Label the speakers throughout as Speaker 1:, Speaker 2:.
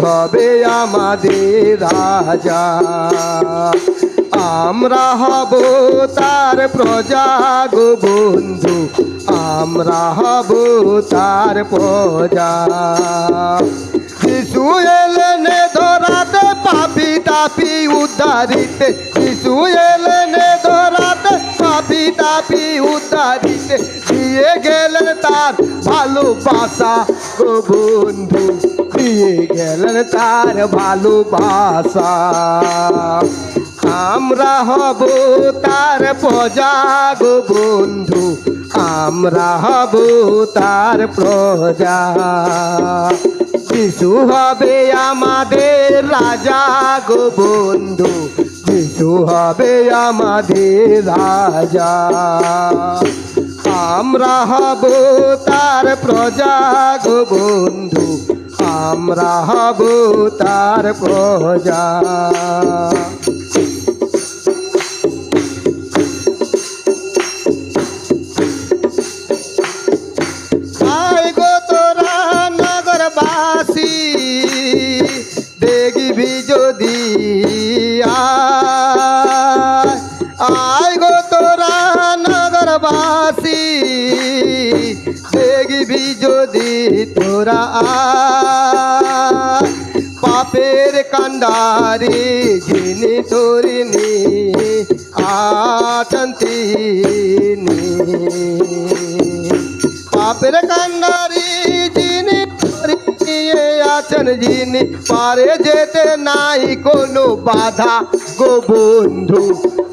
Speaker 1: হবে আমাদের রাজা। আমরা হব তার প্রজা গো বন্ধু, আমরা হব তার প্রজা। যিশু এলেন ধরাতে পাপী তাপী উদ্ধারিতে, যিশু এলেন ধরাতে পাপী তাপী উদ্ধারিতে, দিয়ে গেলেন তার ভালোবাসা গো বন্ধু, দিয়ে গেলেন তার ভালোবাসা। আমরা হব তার প্রজা গো বন্ধু, আমরা হব তার প্রজা। যিশু হবে আমাদের রাজা গো বন্ধু, যিশু হবে আমাদের রাজা। আমরা হব তার প্রজা গো বন্ধু, আমরা হব তার প্রজা। নগরবাসী দেখবি যদি আয় গো তোরা নগরবাসী, দেখবি যদি তোরা পাপের কান্ডারি যিনি তোরিনি আছেন তিনি, পাপের কান্ডারি যিনি আছেন যিনি, পারে যেতে নাই কোনো বাধা গো বন্ধু,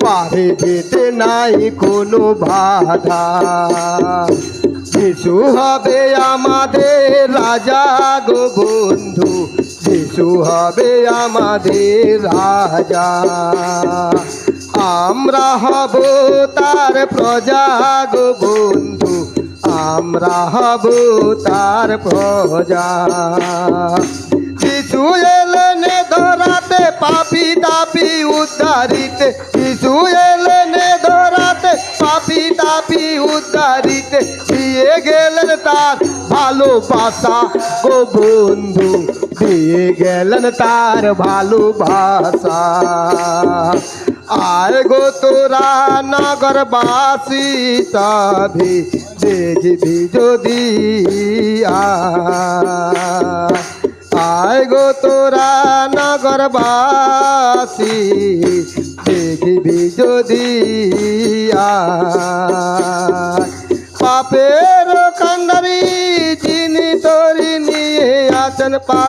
Speaker 1: পারে যেতে নাই কোনো বাধা। যিশু হবে আমাদের রাজা গো বন্ধু, যিশু হবে আমাদের রাজা। আমরা হব তার প্রজা গো বন্ধু, আমরা হব তার প্রজা। যিশু এলেন ধরাতে পাপী তাপী উদ্ধারিতে, যিশু এলেন ধরাতে পাপী তাপী উদ্ধারিতে, দিয়ে গেলেন তার ভালোবাসা গো বন্ধু, দিয়ে গেলেন তার ভালোবাসা। আয় গো তোরা নগরবাসী সবই দেখবি যদি আয় গো তোরা নগরবাসী দেখবি যদি পাপের কান্ডারি যিনি তোরি নিয়ে আছেন।